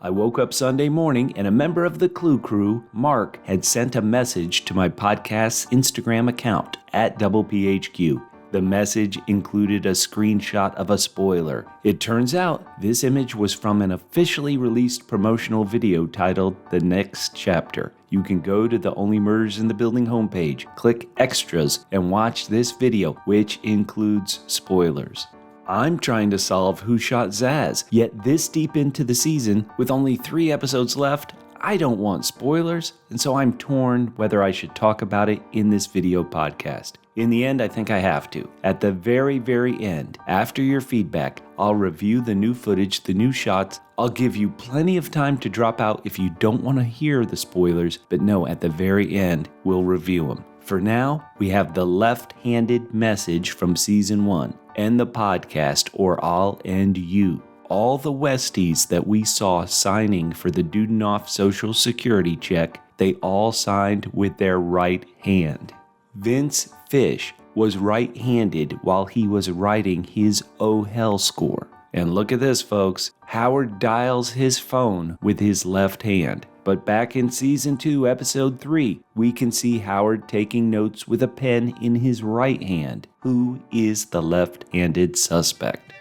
I woke up Sunday morning and a member of the Clue crew, Mark, had sent a message to my podcast's Instagram account @PHQ. The message included a screenshot of a spoiler. It turns out this image was from an officially released promotional video titled The Next Chapter. You can go to the Only Murders in the Building homepage, click Extras, and watch this video, which includes spoilers. I'm trying to solve who shot Sazz, yet this deep into the season, with only 3 episodes left, I don't want spoilers, and so I'm torn whether I should talk about it in this video podcast. In the end, I think I have to. At the very, very end, after your feedback, I'll review the new footage, the new shots. I'll give you plenty of time to drop out if you don't want to hear the spoilers, but no, at the very end, we'll review them. For now, we have the left-handed message from Season 1, end the podcast or I'll end you. All the Westies that we saw signing for the Dudenoff Social Security check, they all signed with their right hand. Vince Fish was right-handed while he was writing his Oh Hell score. And look at this, folks. Howard dials his phone with his left hand. But back in Season 2, Episode 3, we can see Howard taking notes with a pen in his right hand. Who is the left-handed suspect?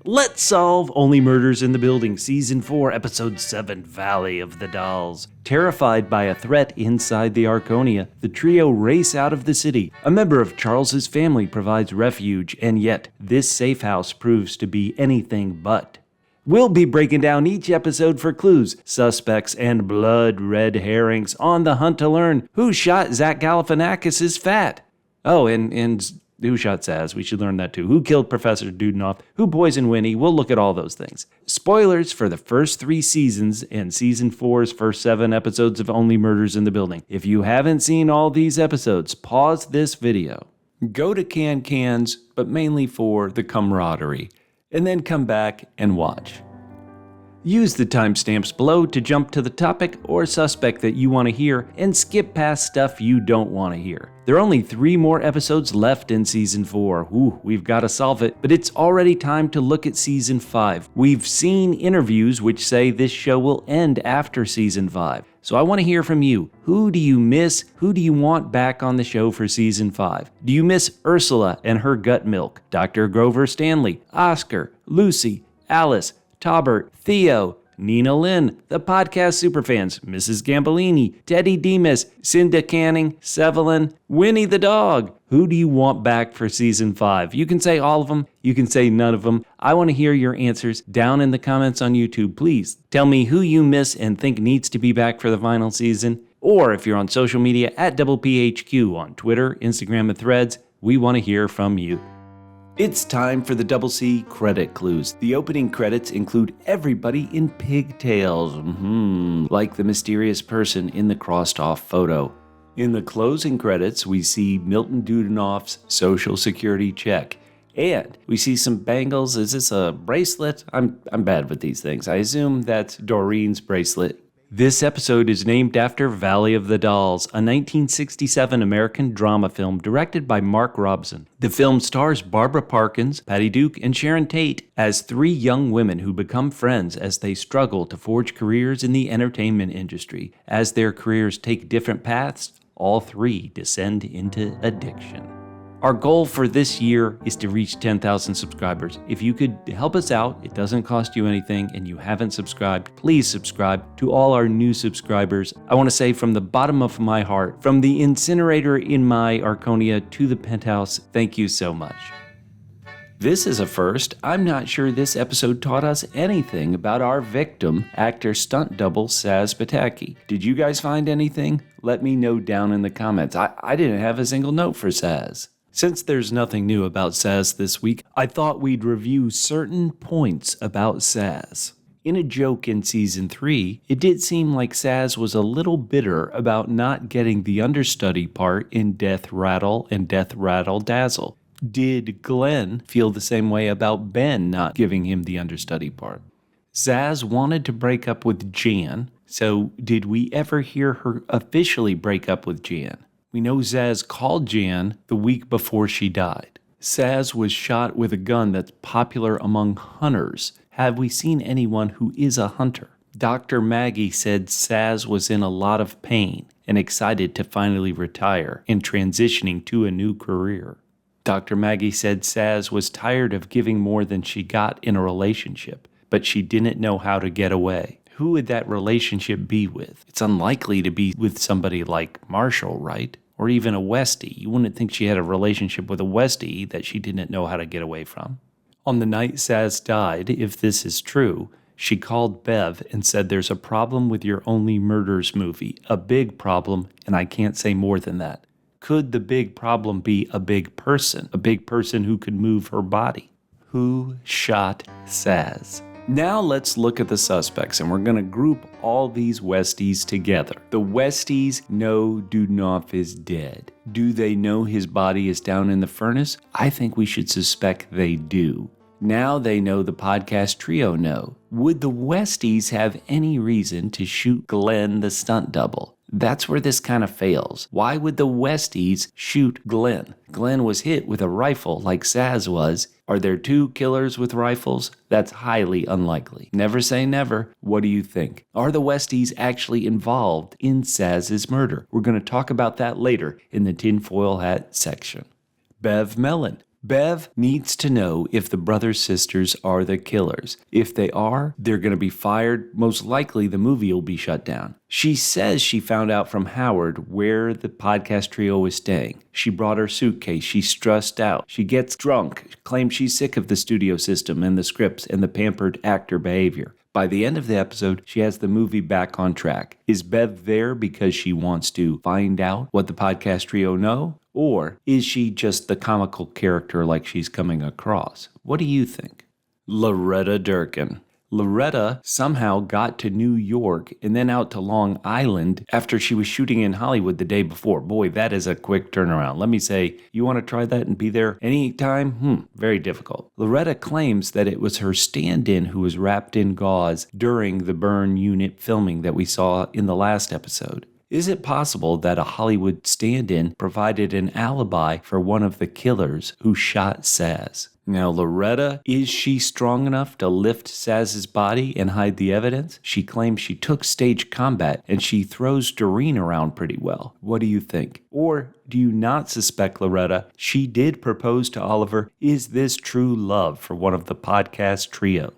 Let's solve Only Murders in the Building, Season 4, Episode 7, Valley of the Dolls. Terrified by a threat inside the Arconia, the trio race out of the city. A member of Charles's family provides refuge, and yet this safe house proves to be anything but. We'll be breaking down each episode for clues, suspects, and blood red herrings on the hunt to learn who shot Zach Galifianakis' fat. Oh, and who shot Sazz? We should learn that too. Who killed Professor Dudenoff? Who poisoned Winnie? We'll look at all those things. Spoilers for the first 3 seasons and Season 4's first 7 episodes of Only Murders in the Building. If you haven't seen all these episodes, pause this video. Go to Cans, but mainly for the camaraderie, and then come back and watch. Use the timestamps below to jump to the topic or suspect that you want to hear and skip past stuff you don't want to hear. There are only 3 more episodes left in Season 4. Ooh, we've got to solve it, but it's already time to look at Season 5. We've seen interviews which say this show will end after Season 5. So I want to hear from you. Who do you miss? Who do you want back on the show for Season 5? Do you miss Ursula and her gut milk? Dr. Grover Stanley, Oscar, Lucy, Alice, Taubert, Theo, Nina Lynn, the podcast superfans, Mrs. Gambolini, Teddy Demas, Cinda Canning, Sevelin, Winnie the dog. Who do you want back for Season 5? You can say all of them. You can say none of them. I want to hear your answers down in the comments on YouTube. Please tell me who you miss and think needs to be back for the final season. Or if you're on social media, @PHQ on Twitter, Instagram, and Threads, we want to hear from you. It's time for the Double C credit clues. The opening credits include everybody in pigtails, like the mysterious person in the crossed off photo. In the closing credits, we see Milton Dudenoff's Social Security check. And we see some bangles. Is this a bracelet? I'm bad with these things. I assume that's Doreen's bracelet. This episode is named after Valley of the Dolls, a 1967 American drama film directed by Mark Robson. The film stars Barbara Parkins, Patty Duke, and Sharon Tate as 3 young women who become friends as they struggle to forge careers in the entertainment industry. As their careers take different paths, all 3 descend into addiction. Our goal for this year is to reach 10,000 subscribers. If you could help us out, it doesn't cost you anything, and you haven't subscribed, please subscribe. To all our new subscribers, I want to say from the bottom of my heart, from the incinerator in my Arconia to the penthouse, thank you so much. This is a first. I'm not sure this episode taught us anything about our victim, actor stunt double Sazz Pataki. Did you guys find anything? Let me know down in the comments. I didn't have a single note for Sazz. Since there's nothing new about Sazz this week, I thought we'd review certain points about Sazz. In a joke in Season 3, it did seem like Sazz was a little bitter about not getting the understudy part in Death Rattle and Death Rattle Dazzle. Did Glenn feel the same way about Ben not giving him the understudy part? Sazz wanted to break up with Jan, so did we ever hear her officially break up with Jan? We know Sazz called Jan the week before she died. Sazz was shot with a gun that's popular among hunters. Have we seen anyone who is a hunter? Dr. Maggie said Sazz was in a lot of pain and excited to finally retire and transitioning to a new career. Dr. Maggie said Sazz was tired of giving more than she got in a relationship, but she didn't know how to get away. Who would that relationship be with? It's unlikely to be with somebody like Marshall, right? Or even a Westie. You wouldn't think she had a relationship with a Westie that she didn't know how to get away from. On the night Sazz died, if this is true, she called Bev and said there's a problem with your Only Murders movie. A big problem, and I can't say more than that. Could the big problem be a big person who could move her body? Who shot Sazz? Now let's look at the suspects, and we're going to group all these Westies together. The Westies know Dudnoff is dead. Do they know his body is down in the furnace? I think we should suspect they do. Now they know the podcast trio know. Would the Westies have any reason to shoot Glenn the stunt double? That's where this kind of fails. Why would the Westies shoot Glenn? Glenn was hit with a rifle like Sazz was. Are there two killers with rifles? That's highly unlikely. Never say never. What do you think? Are the Westies actually involved in Sazz's murder? We're going to talk about that later in the tinfoil hat section. Bev Melon. Bev needs to know if the brothers-sisters are the killers. If they are, they're going to be fired. Most likely, the movie will be shut down. She says she found out from Howard where the podcast trio is staying. She brought her suitcase. She's stressed out. She gets drunk, claims she's sick of the studio system and the scripts and the pampered actor behavior. By the end of the episode, she has the movie back on track. Is Bev there because she wants to find out what the podcast trio know? Or is she just the comical character like she's coming across? What do you think? Loretta Durkin. Loretta somehow got to New York and then out to Long Island after she was shooting in Hollywood the day before. Boy, that is a quick turnaround. Let me say, you want to try that and be there anytime? Very difficult. Loretta claims that it was her stand-in who was wrapped in gauze during the burn unit filming that we saw in the last episode. Is it possible that a Hollywood stand-in provided an alibi for one of the killers who shot Sazz? Now, Loretta, is she strong enough to lift Sazz's body and hide the evidence? She claims she took stage combat and she throws Doreen around pretty well. What do you think? Or do you not suspect Loretta? She did propose to Oliver. Is this true love for one of the podcast trio?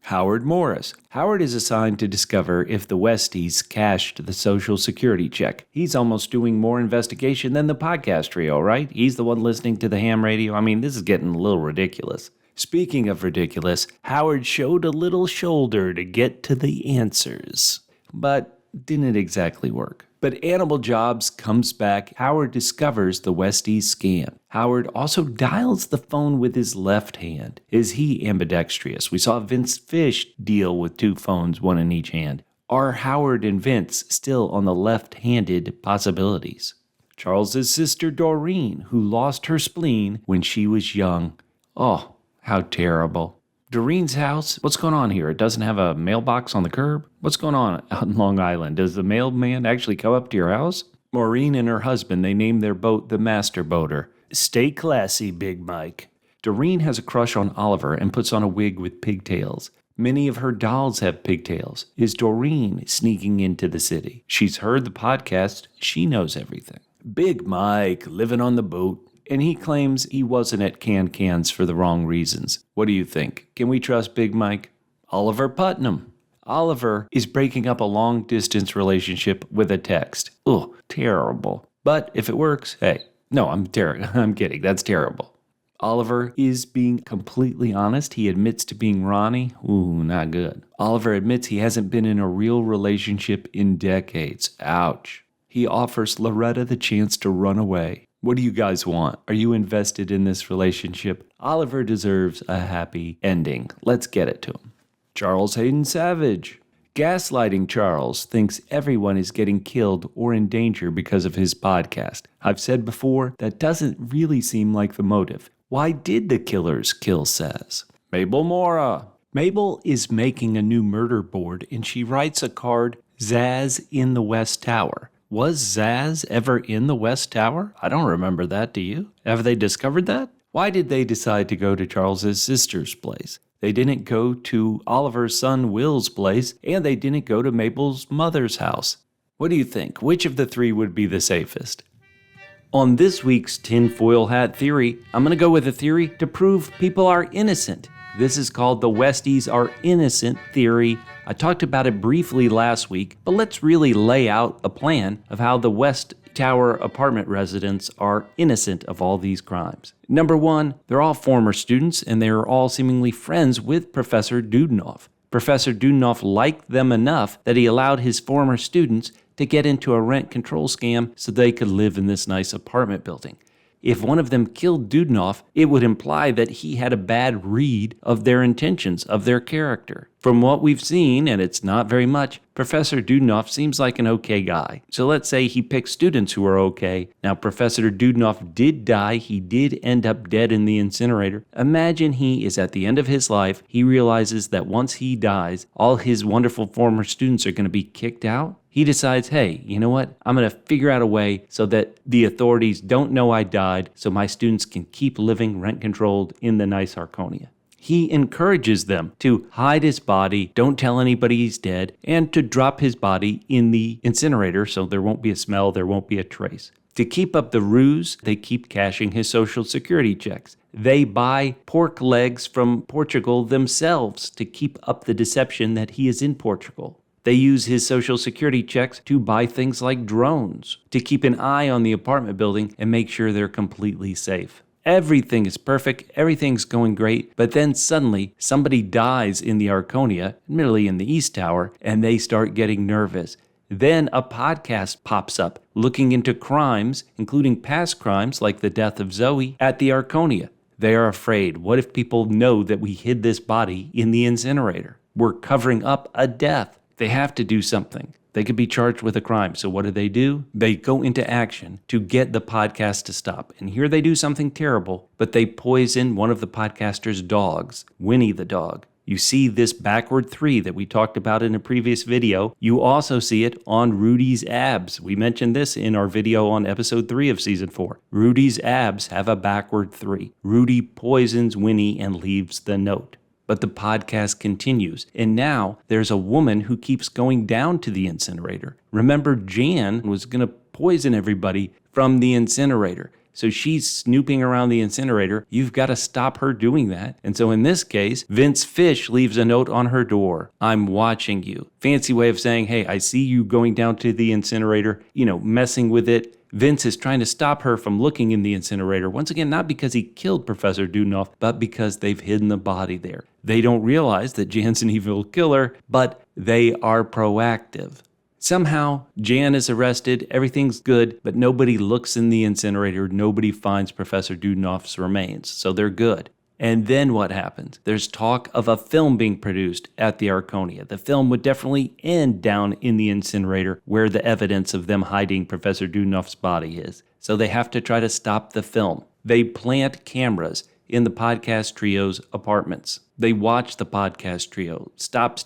Howard Morris. Howard is assigned to discover if the Westies cashed the Social Security check. He's almost doing more investigation than the podcast trio, right? He's the one listening to the ham radio. I mean, this is getting a little ridiculous. Speaking of ridiculous, Howard showed a little shoulder to get to the answers, but didn't exactly work. But Animal Jobs comes back. Howard discovers the Westies scam. Howard also dials the phone with his left hand. Is he ambidextrous? We saw Vince Fish deal with two phones, one in each hand. Are Howard and Vince still on the left-handed possibilities? Charles's sister Doreen, who lost her spleen when she was young. Oh, how terrible. Doreen's house, what's going on here? It doesn't have a mailbox on the curb? What's going on out in Long Island? Does the mailman actually come up to your house? Maureen and her husband, they named their boat the Master Boater. Stay classy, Big Mike. Doreen has a crush on Oliver and puts on a wig with pigtails. Many of her dolls have pigtails. Is Doreen sneaking into the city? She's heard the podcast. She knows everything. Big Mike, living on the boat. And he claims he wasn't at Cans for the wrong reasons. What do you think? Can we trust Big Mike? Oliver Putnam. Oliver is breaking up a long-distance relationship with a text. Ugh, terrible. But if it works, hey. No, I'm kidding. That's terrible. Oliver is being completely honest. He admits to being Ronnie. Ooh, not good. Oliver admits he hasn't been in a real relationship in decades. Ouch. He offers Loretta the chance to run away. What do you guys want? Are you invested in this relationship? Oliver deserves a happy ending. Let's get it to him. Charles Hayden Savage. Gaslighting Charles thinks everyone is getting killed or in danger because of his podcast. I've said before, that doesn't really seem like the motive. Why did the killers kill Sazz? Mabel Mora. Mabel is making a new murder board and she writes a card, Sazz in the West Tower. Was Sazz ever in the West Tower? I don't remember that, do you? Have they discovered that? Why did they decide to go to Charles's sister's place? They didn't go to Oliver's son Will's place, and they didn't go to Mabel's mother's house. What do you think? Which of the three would be the safest? On this week's tinfoil hat theory, I'm going to go with a theory to prove people are innocent. This is called the Westies are innocent theory. I talked about it briefly last week, but let's really lay out a plan of how the West Tower apartment residents are innocent of all these crimes. Number one, they're all former students and they're all seemingly friends with Professor Dudenoff. Professor Dudenoff liked them enough that he allowed his former students to get into a rent control scam so they could live in this nice apartment building. If one of them killed Dudenoff, it would imply that he had a bad read of their intentions, of their character. From what we've seen, and it's not very much, Professor Dudenoff seems like an okay guy. So let's say he picks students who are okay. Now, Professor Dudenoff did die. He did end up dead in the incinerator. Imagine he is at the end of his life. He realizes that once he dies, all his wonderful former students are going to be kicked out. He decides, hey, you know what? I'm going to figure out a way so that the authorities don't know I died, so my students can keep living rent-controlled in the nice Arconia. He encourages them to hide his body, don't tell anybody he's dead, and to drop his body in the incinerator so there won't be a smell, there won't be a trace. To keep up the ruse, they keep cashing his Social Security checks. They buy pork legs from Portugal themselves to keep up the deception that he is in Portugal. They use his Social Security checks to buy things like drones, to keep an eye on the apartment building and make sure they're completely safe. Everything is perfect, everything's going great, but then suddenly somebody dies in the Arconia, admittedly in the East Tower, and they start getting nervous. Then a podcast pops up looking into crimes, including past crimes like the death of Zoe at the Arconia. They are afraid. What if people know that we hid this body in the incinerator? We're covering up a death. They have to do something. They could be charged with a crime. So what do? They go into action to get the podcast to stop. And here they do something terrible, but they poison one of the podcaster's dogs, Winnie the dog. You see this backward 3 that we talked about in a previous video. You also see it on Rudy's abs. We mentioned this in our video on episode 3 of season 4. Rudy's abs have a backward 3. Rudy poisons Winnie and leaves the note. But the podcast continues, and now there's a woman who keeps going down to the incinerator. Remember, Jan was going to poison everybody from the incinerator. So she's snooping around the incinerator. You've got to stop her doing that. And so in this case, Vince Fish leaves a note on her door. I'm watching you. Fancy way of saying, hey, I see you going down to the incinerator, messing with it. Vince is trying to stop her from looking in the incinerator. Once again, not because he killed Professor Dudenoff, but because they've hidden the body there. They don't realize that Jan's an evil killer, but they are proactive. Somehow, Jan is arrested, everything's good, but nobody looks in the incinerator, nobody finds Professor Dudenoff's remains, so they're good. And then what happens? There's talk of a film being produced at the Arconia. The film would definitely end down in the incinerator where the evidence of them hiding Professor Dudenoff's body is. So they have to try to stop the film. They plant cameras in the podcast trio's apartments. They watch the podcast trio. Stop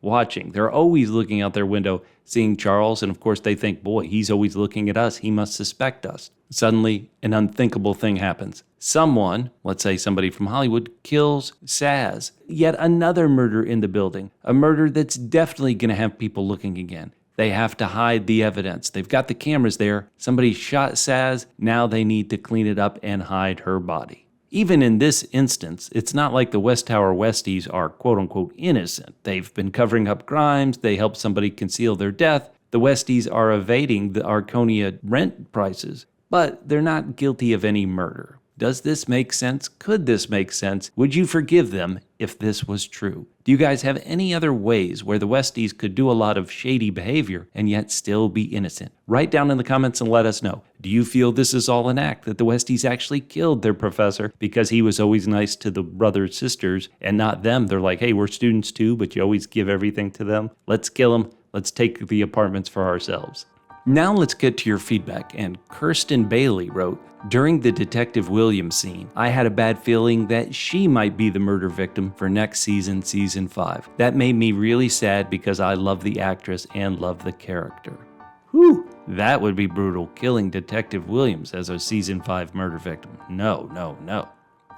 watching. They're always looking out their window, seeing Charles, and of course they think, boy, he's always looking at us. He must suspect us. Suddenly, an unthinkable thing happens. Someone, let's say somebody from Hollywood, kills Sazz. Yet another murder in the building. A murder that's definitely going to have people looking again. They have to hide the evidence. They've got the cameras there. Somebody shot Sazz. Now they need to clean it up and hide her body. Even in this instance, it's not like the West Tower Westies are quote-unquote innocent. They've been covering up crimes. They helped somebody conceal their death. The Westies are evading the Arconia rent prices, but they're not guilty of any murder. Does this make sense? Could this make sense? Would you forgive them if this was true? Do you guys have any other ways where the Westies could do a lot of shady behavior and yet still be innocent? Write down in the comments and let us know. Do you feel this is all an act, that the Westies actually killed their professor because he was always nice to the brothers, sisters, and not them? They're like, hey, we're students too, but you always give everything to them. Let's kill them. Let's take the apartments for ourselves. Now let's get to your feedback, and Kirsten Bailey wrote, during the Detective Williams scene, I had a bad feeling that she might be the murder victim for next season, season 5. That made me really sad because I love the actress and love the character. Whew, that would be brutal, killing Detective Williams as a season 5 murder victim. No.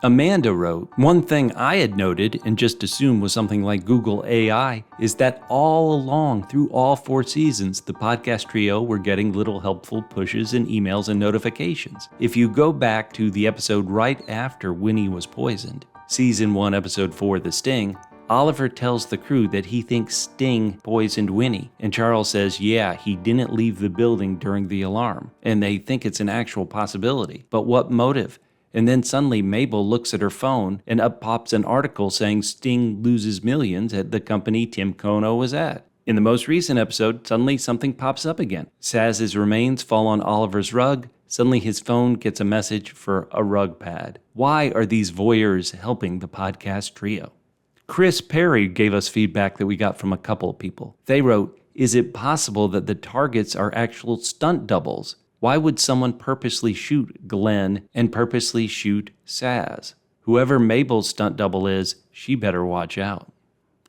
Amanda wrote, one thing I had noted and just assumed was something like Google AI is that all along through all 4 seasons, the podcast trio were getting little helpful pushes and emails and notifications. If you go back to the episode right after Winnie was poisoned, Season 1, Episode 4, The Sting, Oliver tells the crew that he thinks Sting poisoned Winnie, and Charles says, yeah, he didn't leave the building during the alarm, and they think it's an actual possibility. But what motive? And then suddenly Mabel looks at her phone and up pops an article saying Sting loses millions at the company Tim Kono was at. In the most recent episode, suddenly something pops up again. Sazz's remains fall on Oliver's rug. Suddenly his phone gets a message for a rug pad. Why are these voyeurs helping the podcast trio? Chris Perry gave us feedback that we got from a couple of people. They wrote, is it possible that the targets are actual stunt doubles? Why would someone purposely shoot Glenn and purposely shoot Sazz? Whoever Mabel's stunt double is, she better watch out.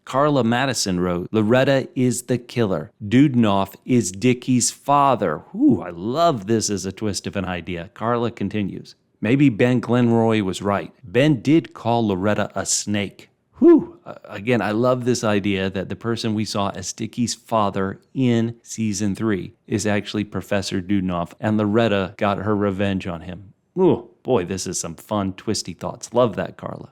Carla Madison wrote, Loretta is the killer. Dudenoff is Dickie's father. Ooh, I love this as a twist of an idea. Carla continues, maybe Ben Glenroy was right. Ben did call Loretta a snake. Whew. Again, I love this idea that the person we saw as Dickie's father in Season 3 is actually Professor Dudenoff, and Loretta got her revenge on him. Ooh, boy, this is some fun, twisty thoughts. Love that, Carla.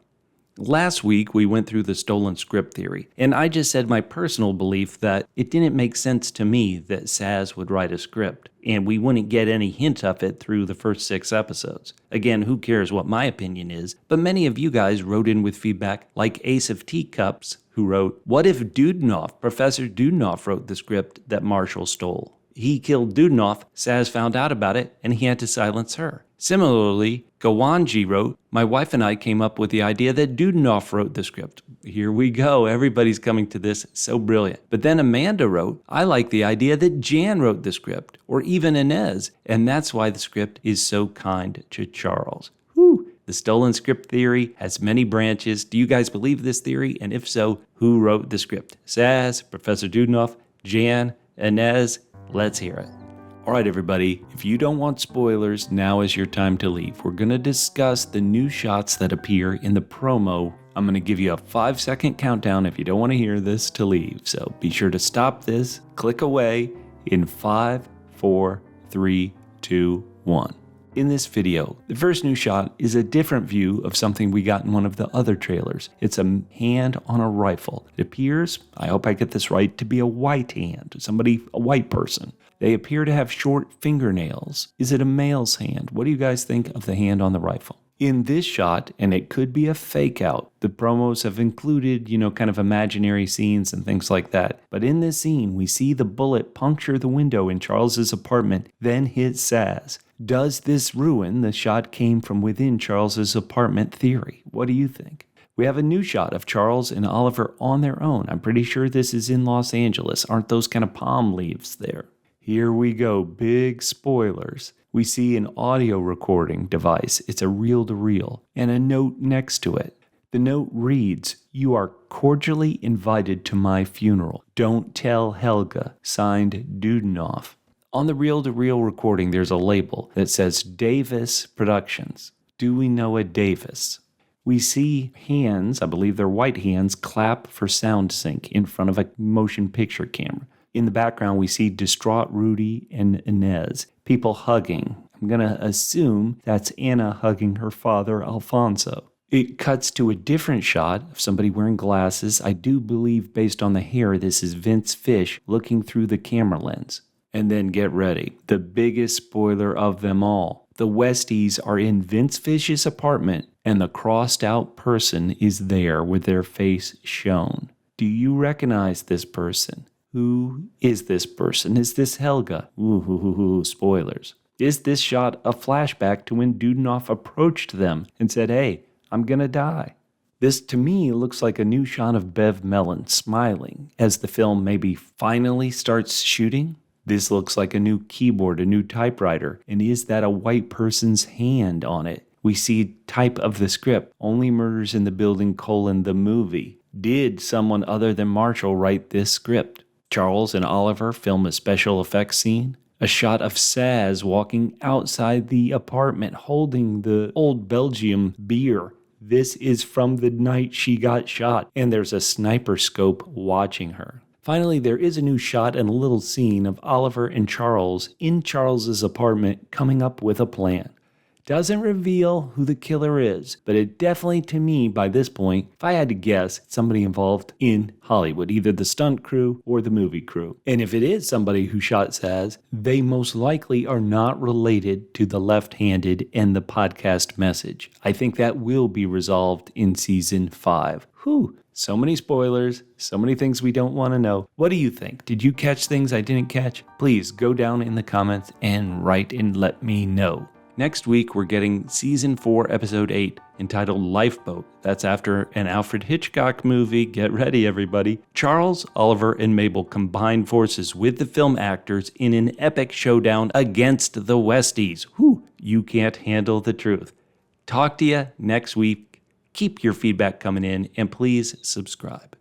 Last week, we went through the stolen script theory, and I just said my personal belief that it didn't make sense to me that Sazz would write a script, and we wouldn't get any hint of it through the first 6 episodes. Again, who cares what my opinion is, but many of you guys wrote in with feedback, like Ace of Teacups, who wrote, what if Professor Dudenoff wrote the script that Marshall stole? He killed Dudenoff, Sazz found out about it, and he had to silence her. Similarly, Gawanji wrote, my wife and I came up with the idea that Dudenoff wrote the script. Here we go, everybody's coming to this, so brilliant. But then Amanda wrote, I like the idea that Jan wrote the script, or even Inez, and that's why the script is so kind to Charles. Whew. The stolen script theory has many branches. Do you guys believe this theory? And if so, who wrote the script? Sazz, Professor Dudenoff, Jan, Inez? Let's hear it. All right, everybody, if you don't want spoilers, now is your time to leave. We're going to discuss the new shots that appear in the promo. I'm going to give you a 5-second countdown if you don't want to hear this to leave. So be sure to stop this, click away in 5, 4, 3, 2, 1. In this video, the first new shot is a different view of something we got in one of the other trailers. It's a hand on a rifle. It appears, I hope I get this right, to be a white hand, a white person. They appear to have short fingernails. Is it a male's hand? What do you guys think of the hand on the rifle? In this shot, and it could be a fake out, the promos have included, kind of imaginary scenes and things like that. But in this scene, we see the bullet puncture the window in Charles's apartment, then hit Sazz. Does this ruin the shot came from within Charles's apartment theory? What do you think? We have a new shot of Charles and Oliver on their own. I'm pretty sure this is in Los Angeles. Aren't those kind of palm leaves there? Here we go, big spoilers. We see an audio recording device. It's a reel-to-reel, and a note next to it. The note reads, you are cordially invited to my funeral. Don't tell Helga. Signed, Dudenoff. On the reel-to-reel recording, there's a label that says Davis Productions. Do we know a Davis? We see hands, I believe they're white hands, clap for sound sync in front of a motion picture camera. In the background, we see distraught Rudy and Inez, people hugging. I'm going to assume that's Anna hugging her father, Alfonso. It cuts to a different shot of somebody wearing glasses. I do believe, based on the hair, this is Vince Fish looking through the camera lens. And then get ready, the biggest spoiler of them all. The Westies are in Vince Fish's apartment, and the crossed out person is there with their face shown. Do you recognize this person? Who is this person? Is this Helga? Ooh, spoilers. Is this shot a flashback to when Dudenoff approached them and said, hey, I'm gonna die? This, to me, looks like a new shot of Bev Melon smiling as the film maybe finally starts shooting. This looks like a new keyboard, a new typewriter. And is that a white person's hand on it? We see type of the script, Only Murders in the Building, the movie. Did someone other than Marshall write this script? Charles and Oliver film a special effects scene. A shot of Sazz walking outside the apartment holding the old Belgium beer. This is from the night she got shot, and there's a sniper scope watching her. Finally, there is a new shot and a little scene of Oliver and Charles in Charles's apartment coming up with a plan. Doesn't reveal who the killer is, but it definitely, to me, by this point, if I had to guess, it's somebody involved in Hollywood, either the stunt crew or the movie crew. And if it is somebody who shot Sazz, they most likely are not related to the left-handed and the podcast message. I think that will be resolved in season 5. Whew. So many spoilers, so many things we don't want to know. What do you think? Did you catch things I didn't catch? Please go down in the comments and write and let me know. Next week, we're getting Season 4, Episode 8, entitled Lifeboat. That's after an Alfred Hitchcock movie. Get ready, everybody. Charles, Oliver, and Mabel combine forces with the film actors in an epic showdown against the Westies. Whew, you can't handle the truth. Talk to you next week. Keep your feedback coming in, and please subscribe.